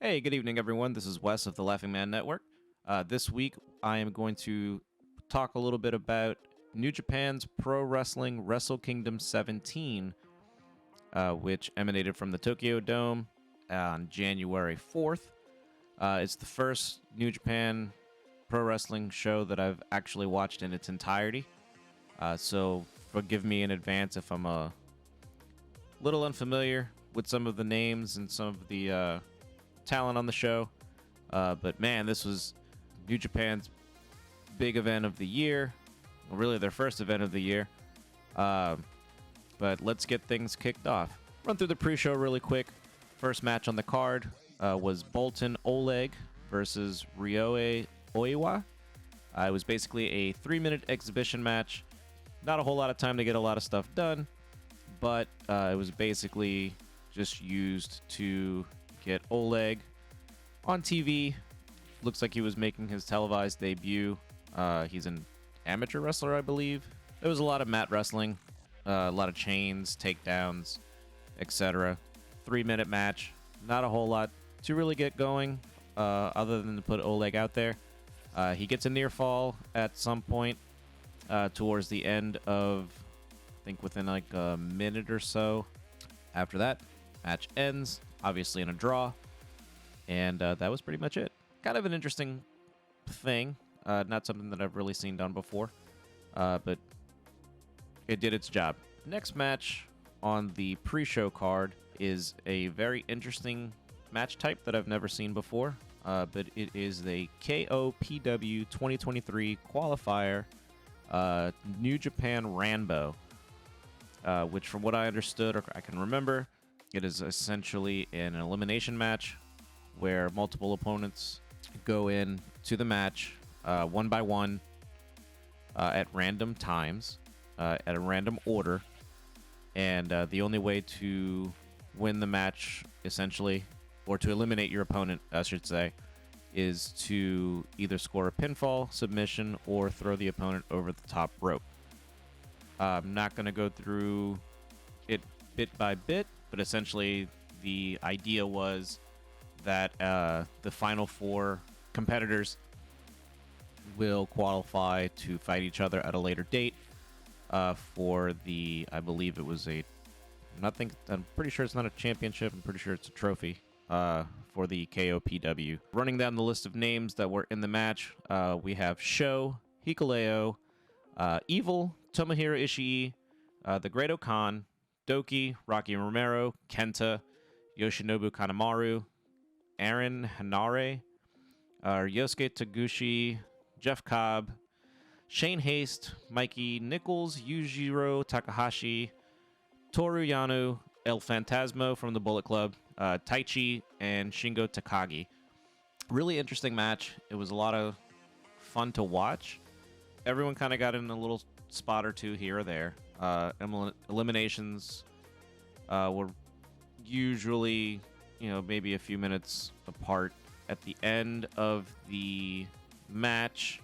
Hey, good evening, everyone. This is Wes of the Laughing Man Network. This week, I am going to talk a little bit about New Japan's Pro Wrestling Wrestle Kingdom 17, which emanated from the Tokyo Dome on January 4th. It's the first New Japan Pro Wrestling show that I've actually watched in its entirety. So forgive me in advance if I'm a little unfamiliar with some of the names and some of the talent on the show. But man, this was New Japan's big event of the year. Well, really their first event of the year. But let's get things kicked off. Run through the pre-show really quick. First match on the card was Bolton Oleg versus Ryohei Oiwa. It was basically a 3-minute exhibition match. Not a whole lot of time to get a lot of stuff done, but it was basically just used to get Oleg on TV. Looks like he was making his televised debut. He's an amateur wrestler, I believe. There was a lot of mat wrestling, a lot of chains, takedowns, etc. 3-minute match. Not a whole lot to really get going, other than to put Oleg out there. He gets a near fall at some point towards the end of, I think within like a minute or so. After that, match ends, obviously in a draw. And that was pretty much it. Kind of an interesting thing. Not something that I've really seen done before. But it did its job. Next match on the pre-show card is a very interesting match type that I've never seen before. But it is the KOPW 2023 qualifier, New Japan Ranbo. Which from what I understood, or I can remember, it is essentially an elimination match where multiple opponents go in to the match one by one at random times, at a random order. And the only way to win the match, essentially, or to eliminate your opponent, I should say, is to either score a pinfall, submission, or throw the opponent over the top rope. I'm not going to go through it bit by bit, but essentially the idea was that the final 4 competitors will qualify to fight each other at a later date for the, I believe it was I'm pretty sure it's not a championship, I'm pretty sure it's a trophy for the KOPW. Running down the list of names that were in the match, we have Sho, Hikuleo, Evil, Tomohiro Ishii, The Great Okan, Doki, Rocky Romero, Kenta, Yoshinobu Kanemaru, Aaron Hanare, Ryosuke Taguchi, Jeff Cobb, Shane Haste, Mikey Nichols, Yujiro Takahashi, Toru Yano, El Fantasmo from the Bullet Club, Taichi, and Shingo Takagi. Really interesting match. It was a lot of fun to watch. Everyone kind of got in a little spot or two here or there. Eliminations were usually, maybe a few minutes apart. At the end of the match,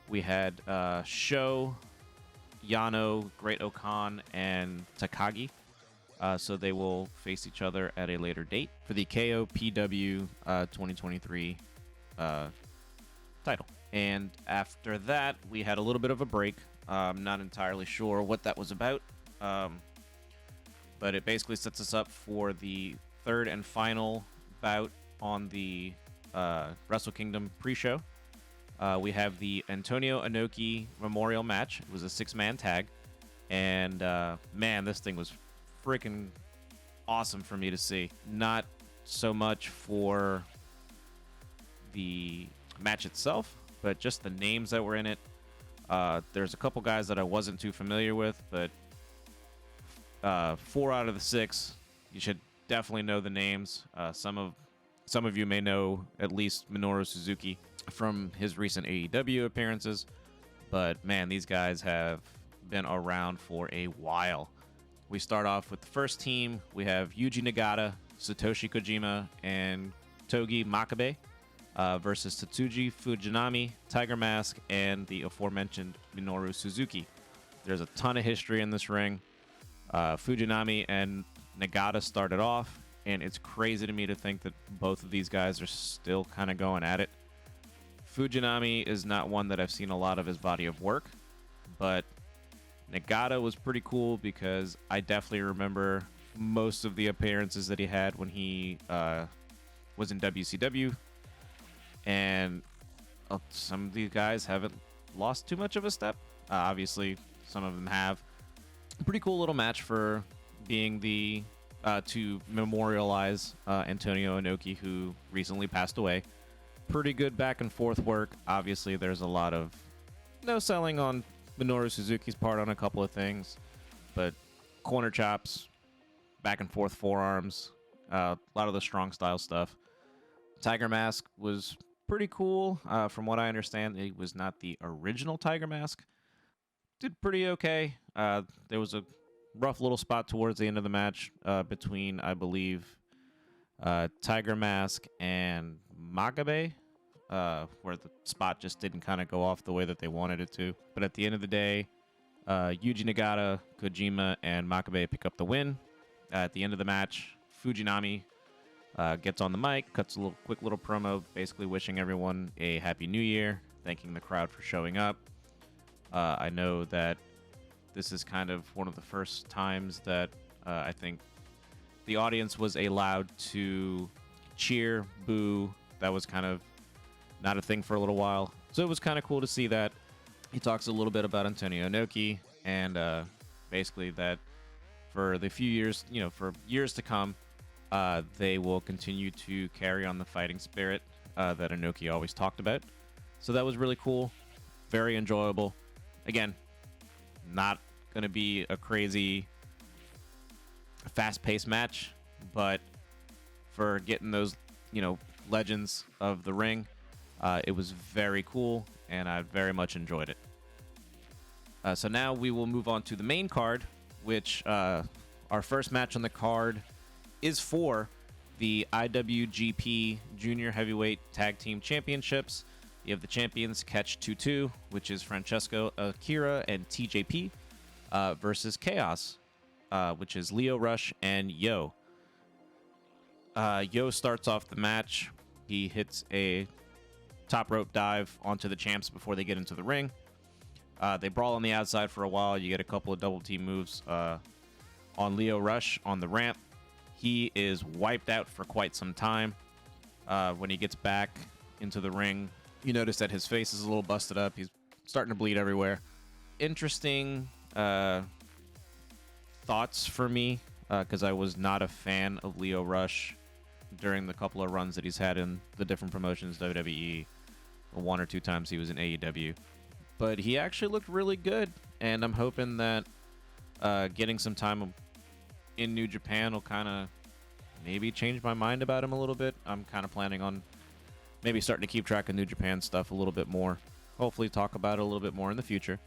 we had Sho, Yano, Great Okan, and Takagi. So they will face each other at a later date for the KOPW 2023 title. And after that, we had a little bit of a break. I'm not entirely sure what that was about. But it basically sets us up for the third and final bout on the Wrestle Kingdom pre-show. We have the Antonio Inoki Memorial match. It was a 6-man tag. And man, this thing was freaking awesome for me to see. Not so much for the match itself, but just the names that were in it. There's a couple guys that I wasn't too familiar with, but 4 out of the 6, you should definitely know the names. Some of you may know at least Minoru Suzuki from his recent AEW appearances, but man, these guys have been around for a while. We start off with the first team. We have Yuji Nagata, Satoshi Kojima, and Togi Makabe versus Tatsuji Fujinami, Tiger Mask, and the aforementioned Minoru Suzuki. There's a ton of history in this ring. Fujinami and Nagata started off and it's crazy to me to think that both of these guys are still kind of going at it. Fujinami is not one that I've seen a lot of his body of work, but Nagata was pretty cool because I definitely remember most of the appearances that he had when he was in WCW, and some of these guys haven't lost too much of a step. Obviously, some of them have. A pretty cool little match for being the to memorialize Antonio Inoki, who recently passed away. Pretty good back and forth work. Obviously, there's a lot of no selling on Minoru Suzuki's part on a couple of things, but corner chops, back and forth forearms, a lot of the strong style stuff. Tiger Mask was pretty cool. From what I understand, it was not the original Tiger Mask. Did pretty okay. There was a rough little spot towards the end of the match between, I believe, Tiger Mask and Makabe, where the spot just didn't kind of go off the way that they wanted it to. But at the end of the day, Yuji Nagata, Kojima, and Makabe pick up the win. At the end of the match, Fujinami gets on the mic, cuts a quick little promo, basically wishing everyone a happy new year, thanking the crowd for showing up. I know that this is kind of one of the first times that I think the audience was allowed to cheer, boo. That was kind of not a thing for a little while. So it was kind of cool to see that. He talks a little bit about Antonio Inoki and basically that for the few years, for years to come, they will continue to carry on the fighting spirit that Inoki always talked about. So that was really cool. Very enjoyable. Again, not going to be a crazy fast-paced match, but for getting those, legends of the ring, it was very cool, and I very much enjoyed it. So now we will move on to the main card, which our first match on the card is for the IWGP Junior Heavyweight Tag Team Championships. You have the champions Catch 2-2, which is Francesco Akira and TJP, versus Chaos, which is Lio Rush and Yo. Yo starts off the match. He hits a top rope dive onto the champs before they get into the ring. They brawl on the outside for a while. You get a couple of double team moves on Lio Rush on the ramp. He is wiped out for quite some time. When he gets back into the ring, you notice that his face is a little busted up. He's starting to bleed everywhere. Interesting thoughts for me, because I was not a fan of Lio Rush during the couple of runs that he's had in the different promotions, WWE, one or two times he was in AEW. But he actually looked really good, and I'm hoping that getting some time in New Japan will kind of maybe change my mind about him a little bit. I'm kind of planning on maybe starting to keep track of New Japan stuff a little bit more. Hopefully talk about it a little bit more in the future.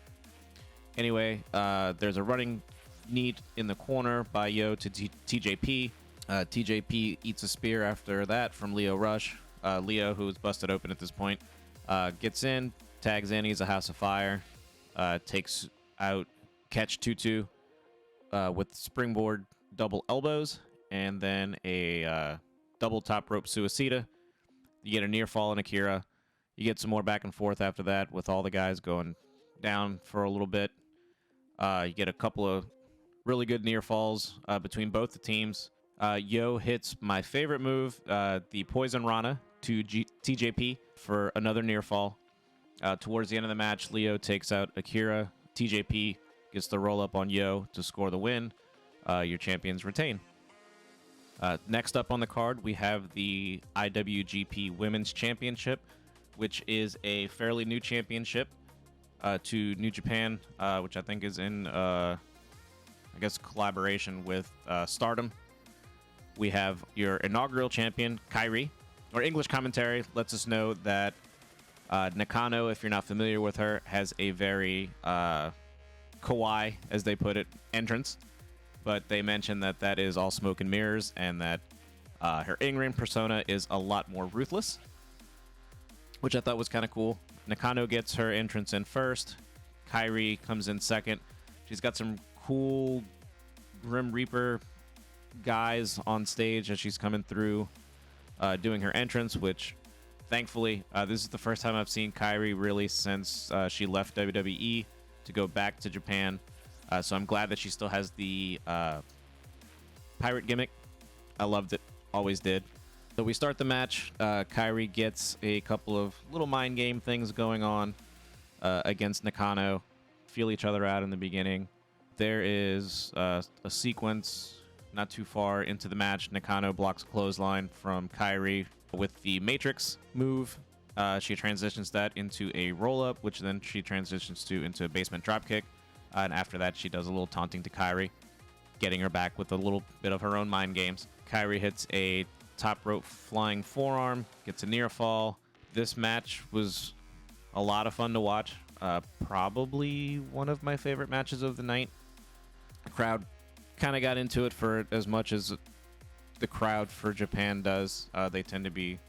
Anyway, there's a running knee in the corner by Yo to TJP. TJP eats a spear after that from Lio Rush. Lio, who is busted open at this point, gets in, tags in. He's a House of Fire. Takes out Catch 2-2 with springboard double elbows, and then a double top rope suicida. You get a near fall in Akira. You get some more back and forth after that with all the guys going down for a little bit. You get a couple of really good near falls between both the teams. Yo hits my favorite move, the Poison Rana to TJP for another near fall. Towards the end of the match, Lio takes out Akira. TJP gets the roll up on Yo to score the win. Your champions retain. Next up on the card, we have the IWGP Women's Championship, which is a fairly new championship to New Japan, which I think is in, collaboration with Stardom. We have your inaugural champion, Kairi. Our English commentary lets us know that Nakano, if you're not familiar with her, has a very kawaii, as they put it, entrance. But they mention that that is all smoke and mirrors, and that her in-ring persona is a lot more ruthless, which I thought was kind of cool. Nakano gets her entrance in first. Kairi comes in second. She's got some cool Grim Reaper guys on stage as she's coming through, doing her entrance, which thankfully, this is the first time I've seen Kairi really since she left WWE to go back to Japan. So I'm glad that she still has the pirate gimmick. I loved it. Always did. So we start the match. Kairi gets a couple of little mind game things going on against Nakano. Feel each other out in the beginning. There is a sequence not too far into the match. Nakano blocks a clothesline from Kairi with the Matrix move. She transitions that into a roll-up, which then she transitions into a basement dropkick. And after that, she does a little taunting to Kairi, getting her back with a little bit of her own mind games. Kairi hits a top rope flying forearm, gets a near fall. This match was a lot of fun to watch. Probably one of my favorite matches of the night. The crowd kind of got into it for as much as the crowd for Japan does. They tend to be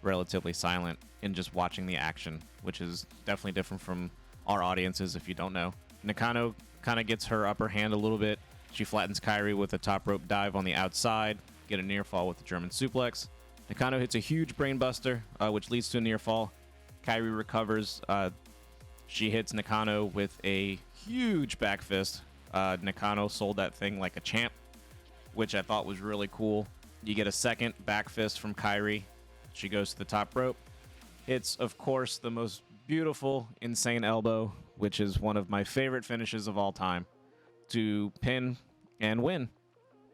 relatively silent in just watching the action, which is definitely different from our audiences if you don't know. Nakano kind of gets her upper hand a little bit. She flattens Kairi with a top rope dive on the outside, get a near fall with a German suplex. Nakano hits a huge brainbuster, which leads to a near fall. Kairi recovers. She hits Nakano with a huge back fist. Nakano sold that thing like a champ, which I thought was really cool. You get a second back fist from Kairi. She goes to the top rope. Hits, of course, the most beautiful, insane elbow, which is one of my favorite finishes of all time, to pin and win.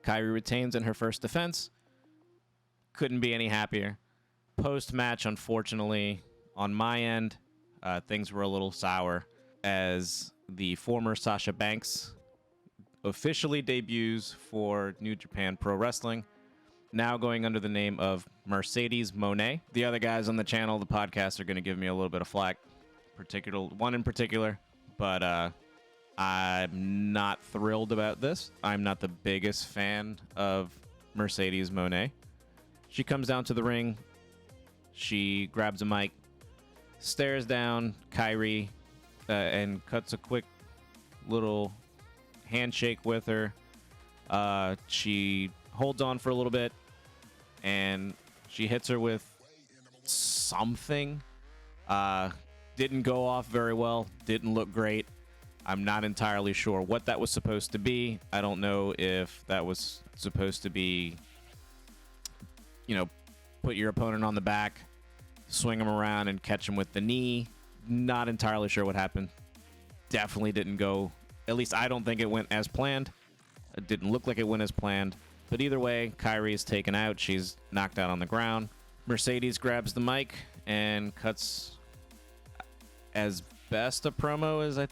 Kairi retains in her first defense. Couldn't be any happier. Post-match, unfortunately, on my end, things were a little sour as the former Sasha Banks officially debuts for New Japan Pro Wrestling, now going under the name of Mercedes Moné. The other guys on the channel, the podcast, are going to give me a little bit of flack, one in particular, but I'm not thrilled about this. I'm not the biggest fan of Mercedes Moné. She comes down to the ring. She grabs a mic, stares down Kairi, and cuts a quick little handshake with her. She holds on for a little bit, and she hits her with something. Didn't go off very well. Didn't look great. I'm not entirely sure what that was supposed to be. I don't know if that was supposed to be, put your opponent on the back, swing him around, and catch him with the knee. Not entirely sure what happened. Definitely didn't go, at least I don't think it went as planned. It didn't look like it went as planned. But either way, Kairi is taken out. She's knocked out on the ground. Mercedes grabs the mic and cuts as best a promo as I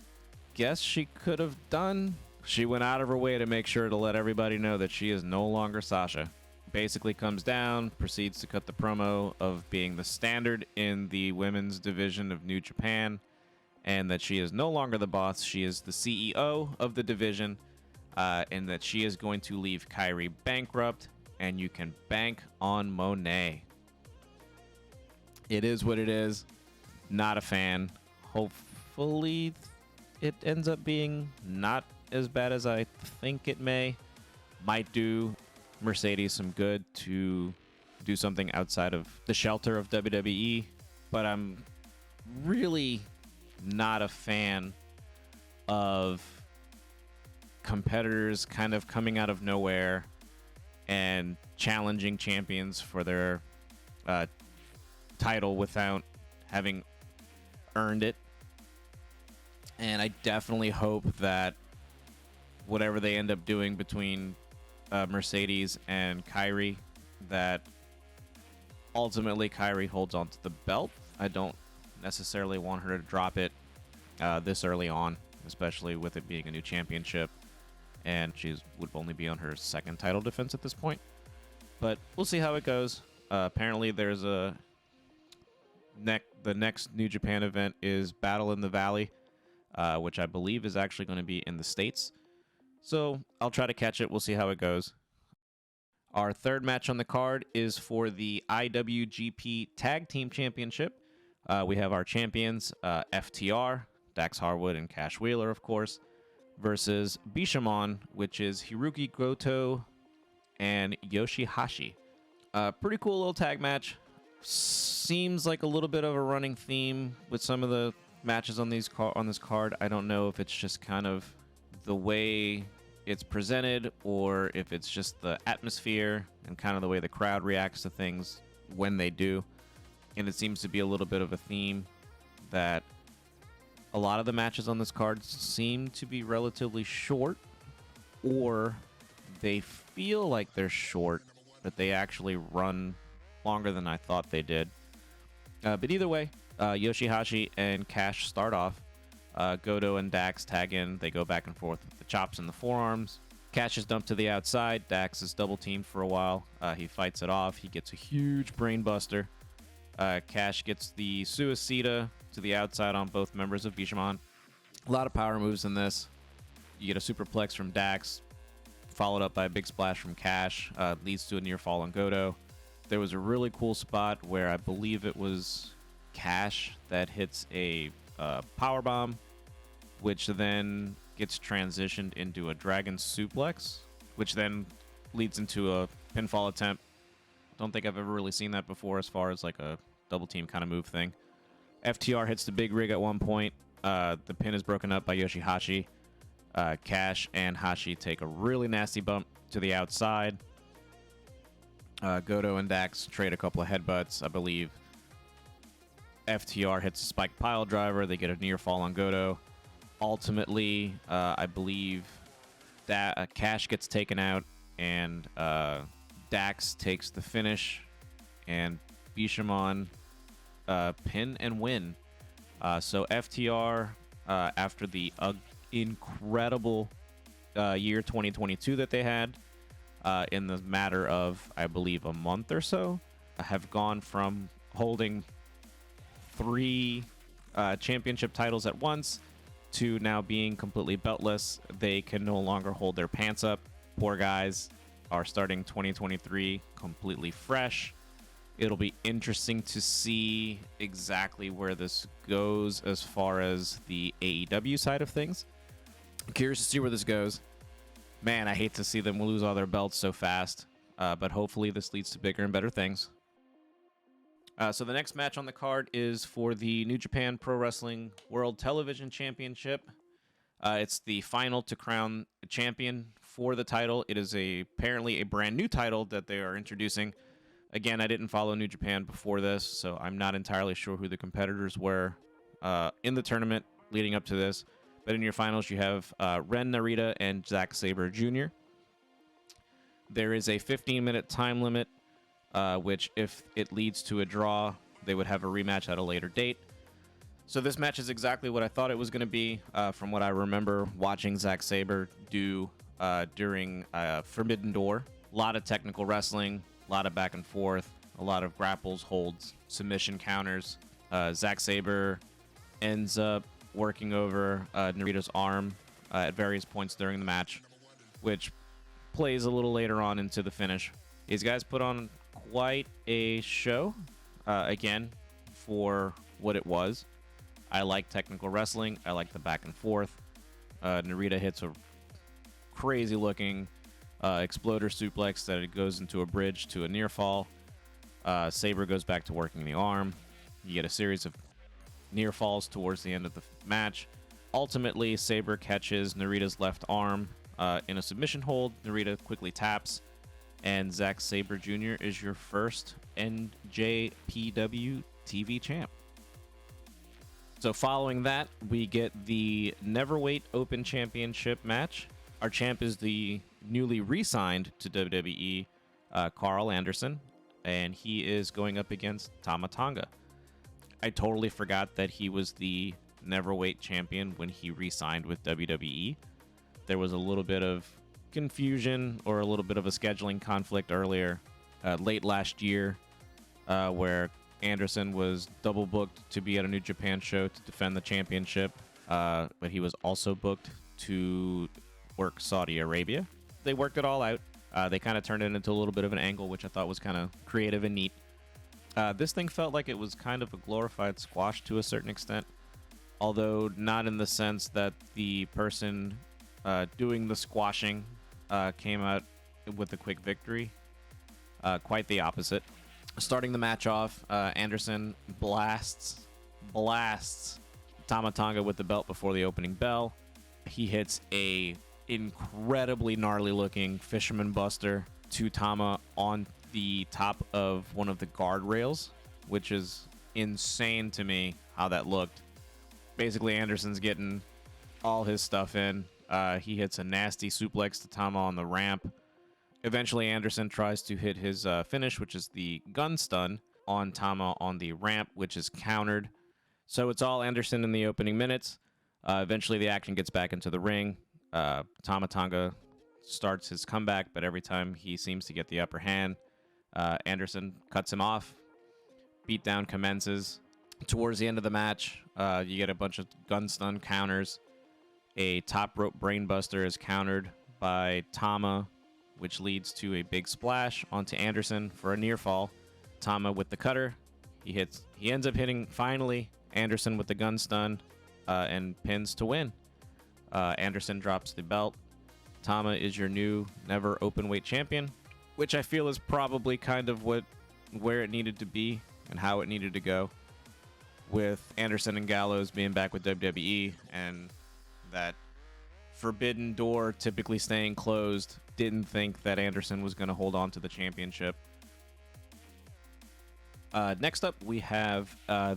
guess she could have done. She went out of her way to make sure to let everybody know that she is no longer Sasha. Basically comes down, proceeds to cut the promo of being the standard in the women's division of New Japan, and that she is no longer the boss. She is the CEO of the division, and that she is going to leave Kairi bankrupt, and you can bank on Monet. It is what it is. Not a fan. Hopefully it ends up being not as bad as I think it may. Might do Mercedes some good to do something outside of the shelter of WWE, but I'm really not a fan of competitors kind of coming out of nowhere and challenging champions for their title without having earned it. And I definitely hope that whatever they end up doing between Mercedes and Kairi, that ultimately Kairi holds on to the belt. I don't necessarily want her to drop it this early on, especially with it being a new championship, and she would only be on her second title defense at this point. But we'll see how it goes. Apparently there's the next New Japan event is Battle in the Valley, which I believe is actually going to be in the States. So I'll try to catch it. We'll see how it goes. Our third match on the card is for the IWGP Tag Team Championship. We have our champions, FTR, Dax Harwood and Cash Wheeler, of course, versus Bishamon, which is Hiroki Goto and Yoshihashi. Pretty cool little tag match. Seems like a little bit of a running theme with some of the matches on this card. I don't know if it's just kind of the way it's presented or if it's just the atmosphere and kind of the way the crowd reacts to things when they do. And it seems to be a little bit of a theme that a lot of the matches on this card seem to be relatively short, or they feel like they're short, but they actually run longer than I thought they did. But either way, Yoshihashi and Cash start off. Goto and Dax tag in. They go back and forth with the chops and the forearms. Cash is dumped to the outside. Dax is double teamed for a while. He fights it off. He gets a huge brain buster. Cash gets the Suicida to the outside on both members of Bishamon. A lot of power moves in this. You get a superplex from Dax, followed up by a big splash from Cash. Leads to a near fall on Goto. There was a really cool spot where I believe it was Cash that hits a power bomb, which then gets transitioned into a dragon suplex, which then leads into a pinfall attempt. Don't think I've ever really seen that before as far as like a double team kind of move thing. FTR hits the big rig at one point. The pin is broken up by Yoshihashi. Cash and Hashi take a really nasty bump to the outside. Goto and Dax trade a couple of headbutts. I believe FTR hits a spike pile driver. They get a near fall on Goto. Ultimately, I believe that Cash gets taken out and Dax takes the finish, and Bishamon pin and win. So FTR, after the incredible year 2022 that they had, in the matter of, I believe, a month or so, have gone from holding 3 championship titles at once to now being completely beltless. They can no longer hold their pants up. Poor guys are starting 2023 completely fresh. It'll be interesting to see exactly where this goes as far as the AEW side of things. I'm curious to see where this goes. Man, I hate to see them lose all their belts so fast, but hopefully this leads to bigger and better things. So the next match on the card is for the New Japan Pro Wrestling World Television Championship. It's the final to crown a champion for the title. It is apparently a brand new title that they are introducing. Again, I didn't follow New Japan before this, so I'm not entirely sure who the competitors were in the tournament leading up to this. But in your finals, you have Ren Narita and Zack Sabre Jr. There is a 15-minute time limit, which if it leads to a draw, they would have a rematch at a later date. So this match is exactly what I thought it was going to be from what I remember watching Zack Sabre do during Forbidden Door. A lot of technical wrestling, a lot of back and forth, a lot of grapples, holds, submission counters. Zack Sabre ends up working over Narita's arm at various points during the match, which plays a little later on into the finish. These guys put on quite a show, again, for what it was. I like technical wrestling. I like the back and forth. Narita hits a crazy-looking exploder suplex that it goes into a bridge to a near fall. Sabre goes back to working the arm. You get a series of near falls towards the end of the match. Ultimately, Sabre catches Narita's left arm in a submission hold. Narita quickly taps, and Zack Sabre Jr. is your first NJPW TV champ. So following that, we get the Neverweight Open Championship match. Our champ is the newly re-signed to WWE, Carl Anderson, and he is going up against Tama Tonga. I totally forgot that he was the Neverweight champion when he re-signed with WWE. There was a little bit of confusion or a little bit of a scheduling conflict earlier, late last year, where Anderson was double booked to be at a New Japan show to defend the championship, but he was also booked to work Saudi Arabia. They worked it all out. They kind of turned it into a little bit of an angle, which I thought was kind of creative and neat. This thing felt like it was kind of a glorified squash to a certain extent, although not in the sense that the person doing the squashing came out with a quick victory. Quite the opposite. Starting the match off, Anderson blasts Tama Tonga with the belt before the opening bell. He hits a incredibly gnarly looking fisherman buster to Tama on the top of one of the guardrails, which is insane to me how that looked. Basically, Anderson's getting all his stuff in. He hits a nasty suplex to Tama on the ramp. Eventually, Anderson tries to hit his finish, which is the gun stun on Tama on the ramp, which is countered. So it's all Anderson in the opening minutes. Eventually, the action gets back into the ring. Tama Tonga starts his comeback, but every time he seems to get the upper hand, Anderson cuts him off. Beatdown commences. Towards the end of the match, you get a bunch of gun stun counters. A top rope brainbuster is countered by Tama, which leads to a big splash onto Anderson for a near fall. Tama with the cutter. He ends up hitting, finally, Anderson with the gun stun and pins to win. Anderson drops the belt. Tama is your new never openweight champion, which I feel is probably kind of where it needed to be and how it needed to go, with Anderson and Gallows being back with WWE and that forbidden door typically staying closed. Didn't think that Anderson was going to hold on to the championship. Next up, we have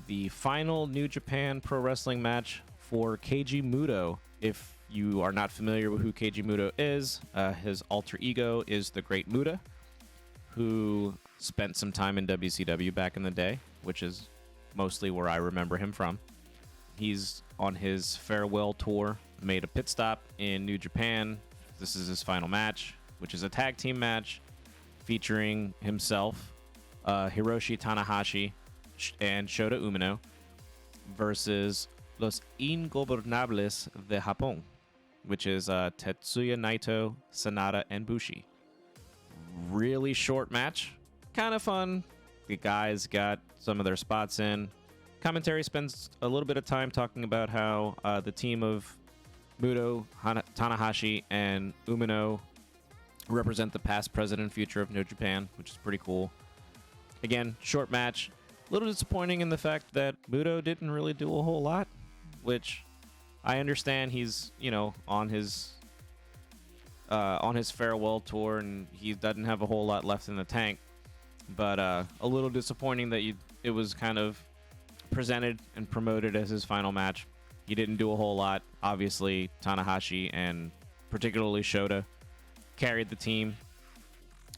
the final New Japan Pro Wrestling match for Keiji Muto. If you are not familiar with who Keiji Muto is, his alter ego is the Great Muta, who spent some time in WCW back in the day, which is mostly where I remember him from. He's on his farewell tour, made a pit stop in New Japan. This is his final match, which is a tag team match featuring himself, Hiroshi Tanahashi, and Shota Umino versus Los Ingobernables de Japón, which is Tetsuya Naito, Sanada, and Bushi. Really short match, kind of fun. The guys got some of their spots in. Commentary spends a little bit of time talking about how the team of Muto, Tanahashi, and Umino represent the past, present, and future of New Japan, which is pretty cool. Again, short match. A little disappointing in the fact that Muto didn't really do a whole lot, which I understand. He's, on his farewell tour, and he doesn't have a whole lot left in the tank. But a little disappointing that it was kind of presented and promoted as his final match. He didn't do a whole lot. Obviously, Tanahashi and particularly Shota carried the team,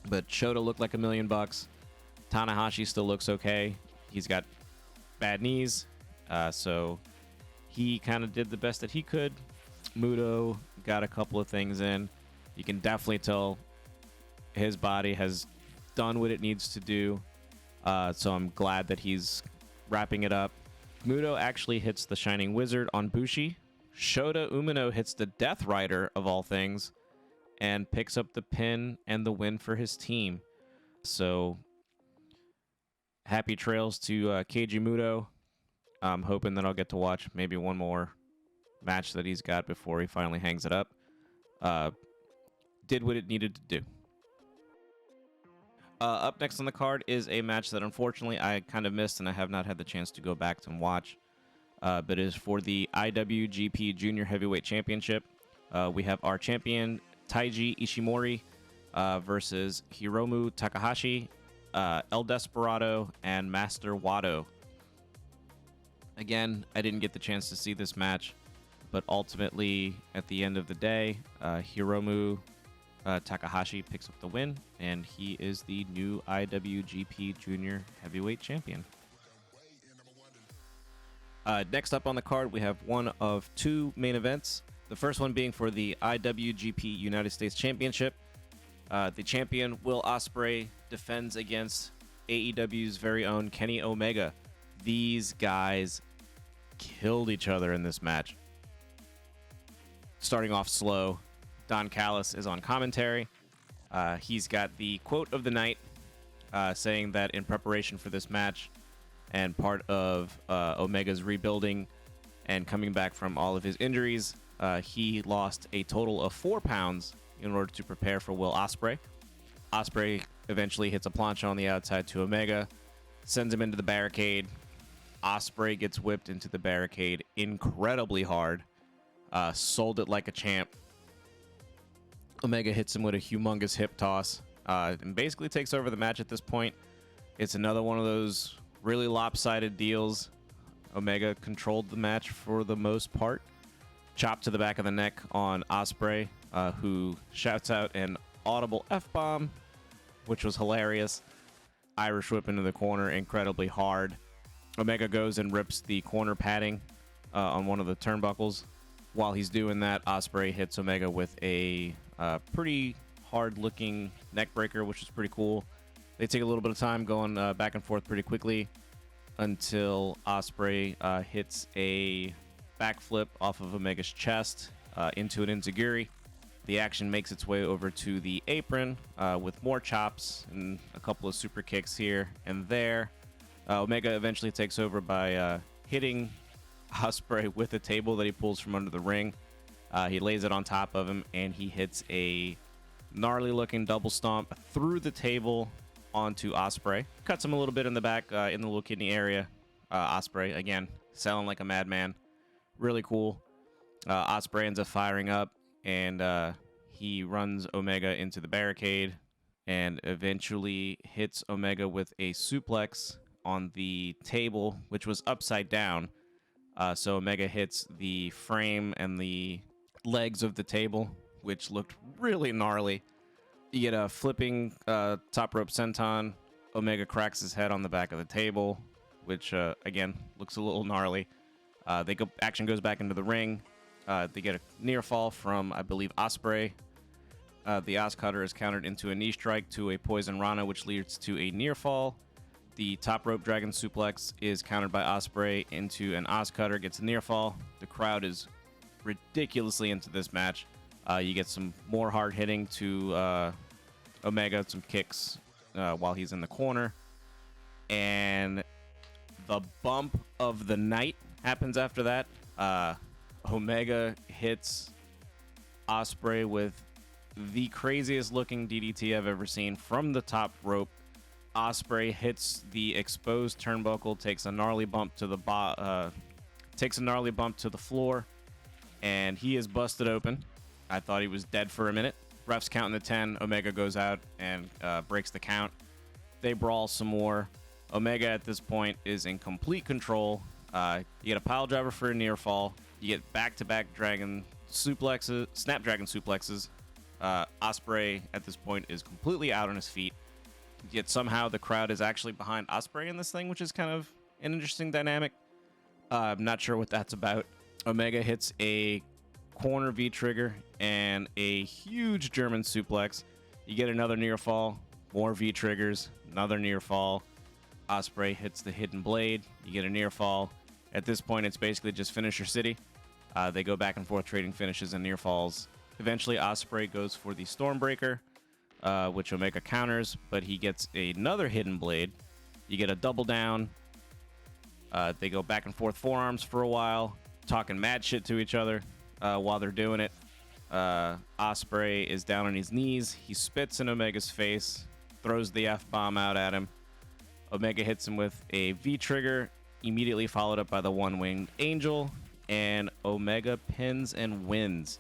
but Shota looked like $1 million. Tanahashi still looks okay. He's got bad knees, so he kind of did the best that he could. Muto got a couple of things in. You can definitely tell his body has done what it needs to do, so I'm glad that he's wrapping it up. Muto actually hits the Shining Wizard on Bushi. Shota Umino hits the Death Rider, of all things, and picks up the pin and the win for his team. So, happy trails to Keiji Muto. I'm hoping that I'll get to watch maybe one more match that he's got before he finally hangs it up. Did what it needed to do. Up next on the card is a match that unfortunately I kind of missed and I have not had the chance to go back and watch. But is for the IWGP Junior Heavyweight Championship. We have our champion Taiji Ishimori versus Hiromu Takahashi, El Desperado, and Master Wato. Again, I didn't get the chance to see this match, but ultimately, at the end of the day, Hiromu Takahashi picks up the win, and he is the new IWGP Junior Heavyweight Champion. Next up on the card, we have one of two main events. The first one being for the IWGP United States Championship. The champion, Will Ospreay, defends against AEW's very own Kenny Omega. These guys killed each other in this match. Starting off slow, Don Callis is on commentary. He's got the quote of the night, saying that in preparation for this match and part of Omega's rebuilding and coming back from all of his injuries, he lost a total of 4 pounds in order to prepare for Will Ospreay. Ospreay eventually hits a plancha on the outside to Omega, sends him into the barricade. Ospreay gets whipped into the barricade incredibly hard. Sold it like a champ. Omega hits him with a humongous hip toss and basically takes over the match at this point. It's another one of those really lopsided deals. Omega controlled the match for the most part. Chop to the back of the neck on Ospreay, who shouts out an audible F-bomb, which was hilarious. Irish whip into the corner incredibly hard. Omega goes and rips the corner padding on one of the turnbuckles. While he's doing that, Ospreay hits Omega with a pretty hard-looking neck breaker, which is pretty cool. They take a little bit of time going back and forth pretty quickly until Ospreay hits a backflip off of Omega's chest into an enziguri. The action makes its way over to the apron with more chops and a couple of super kicks here and there. Omega eventually takes over by hitting Ospreay with a table that he pulls from under the ring. He lays it on top of him, and he hits a gnarly-looking double stomp through the table onto Ospreay. Cuts him a little bit in the back in the little kidney area. Ospreay, again, selling like a madman. Really cool. Ospreay ends up firing up, and he runs Omega into the barricade and eventually hits Omega with a suplex on the table, which was upside down. So Omega hits the frame and the legs of the table, which looked really gnarly. You get a flipping top rope senton. Omega cracks his head on the back of the table, which, again, looks a little gnarly. Action goes back into the ring. They get a near fall from, I believe, Ospreay. The Os Cutter is countered into a knee strike to a Poison Rana, which leads to a near fall. The top rope dragon suplex is countered by Ospreay into an Os Cutter, gets a near fall. The crowd is ridiculously into this match. You get some more hard hitting to Omega, some kicks while he's in the corner. And the bump of the night happens after that. Omega hits Ospreay with the craziest looking DDT I've ever seen from the top rope. Ospreay hits the exposed turnbuckle, takes a gnarly bump to the floor, and he is busted open. I thought he was dead for a minute. Refs counting the 10. Omega goes out and breaks the count. They brawl some more. Omega at this point is in complete control. You get a pile driver for a near fall. You get back-to-back dragon suplexes, snapdragon suplexes. Ospreay at this point is completely out on his feet. Yet somehow the crowd is actually behind Ospreay in this thing, which is kind of an interesting dynamic. I'm not sure what that's about. Omega hits a corner V-trigger and a huge German suplex. You get another near fall, more V-triggers, another near fall. Ospreay hits the hidden blade. You get a near fall. At this point, it's basically just Finisher City. They go back and forth trading finishes and near falls. Eventually, Ospreay goes for the Stormbreaker, which Omega counters, but he gets another hidden blade. You get a double down. They go back and forth forearms for a while, talking mad shit to each other while they're doing it. Ospreay is down on his knees. He spits in Omega's face, throws the F-bomb out at him. Omega hits him with a V-trigger, immediately followed up by the one-winged angel, and Omega pins and wins.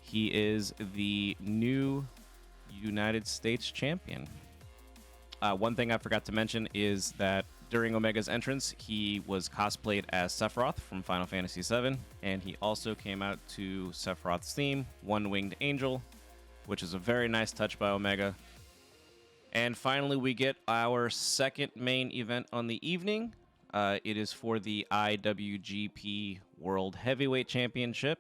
He is the new United States champion. One thing I forgot to mention is that during Omega's entrance, he was cosplayed as Sephiroth from Final Fantasy VII, and he also came out to Sephiroth's theme, One-Winged Angel, which is a very nice touch by Omega. And finally, we get our second main event on the evening. It is for the IWGP World Heavyweight Championship.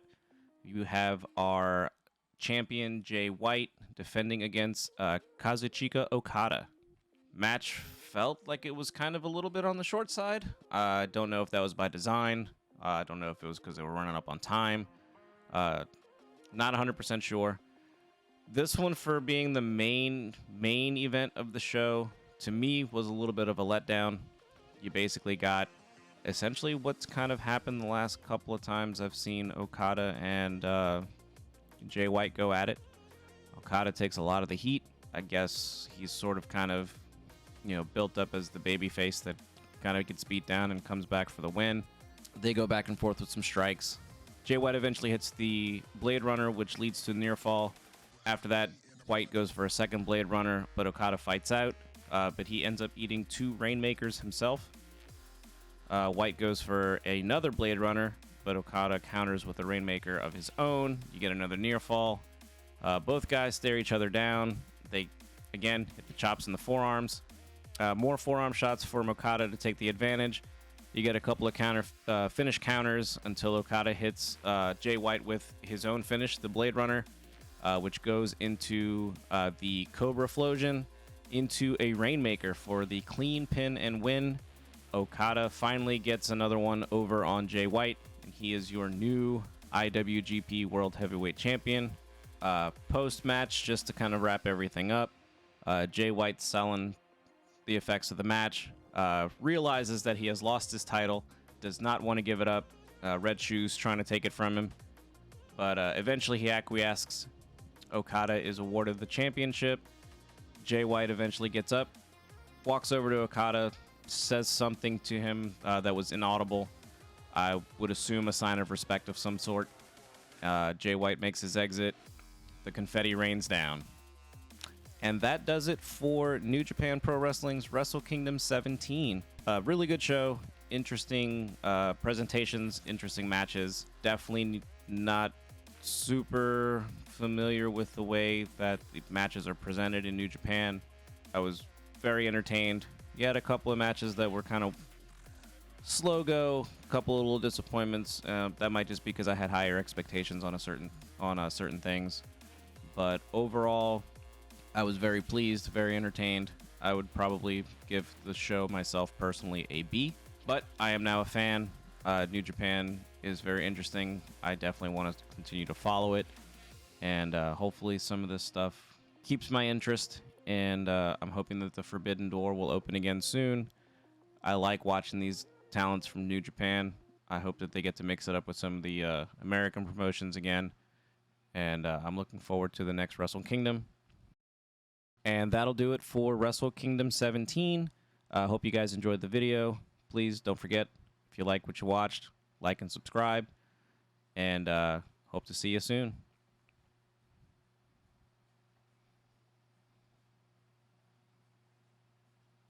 You have our champion, Jay White, defending against Kazuchika Okada. Match felt like it was kind of a little bit on the short side. I don't know if that was by design. I don't know if it was because they were running up on time. Not 100% sure. This one, for being the main event of the show, to me was a little bit of a letdown. You basically got essentially what's kind of happened the last couple of times I've seen Okada and Jay White go at it. Okada takes a lot of the heat. I guess he's sort of kind of, built up as the babyface that kind of gets beat down and comes back for the win. They go back and forth with some strikes. Jay White eventually hits the Blade Runner, which leads to a near fall. After that, White goes for a second Blade Runner, but Okada fights out. But he ends up eating 2 Rainmakers himself. White goes for another Blade Runner, but Okada counters with a Rainmaker of his own. You get another near fall. Both guys stare each other down. They, again, hit the chops in the forearms. More forearm shots for Okada to take the advantage. You get a couple of finish counters until Okada hits Jay White with his own finish, the Blade Runner, which goes into the Cobra Flosion, into a Rainmaker for the clean pin and win. Okada finally gets another one over on Jay White, and he is your new IWGP World Heavyweight Champion. Post-match, just to kind of wrap everything up, Jay White selling the effects of the match, realizes that he has lost his title, does not want to give it up. Red Shoes trying to take it from him, but eventually he acquiesces. Okada is awarded the championship. Jay White eventually gets up, walks over to Okada, says something to him that was inaudible. I would assume a sign of respect of some sort. Jay White makes his exit. The confetti rains down. And that does it for New Japan Pro Wrestling's Wrestle Kingdom 17. Really good show. Interesting presentations, interesting matches. Definitely not super familiar with the way that the matches are presented in New Japan. I was very entertained. You had a couple of matches that were kind of slow go, a couple of little disappointments. That might just be because I had higher expectations on certain things. But overall, I was very pleased, very entertained. I would probably give the show myself personally a B, but I am now a fan. New Japan is very interesting. I definitely want to continue to follow it, and hopefully some of this stuff keeps my interest, and I'm hoping that the Forbidden Door will open again soon. I like watching these talents from New Japan. I hope that they get to mix it up with some of the American promotions again, and I'm looking forward to the next Wrestle Kingdom. And that'll do it for Wrestle Kingdom 17. Hope you guys enjoyed the video. Please don't forget, if you like what you watched, like and subscribe. And hope to see you soon.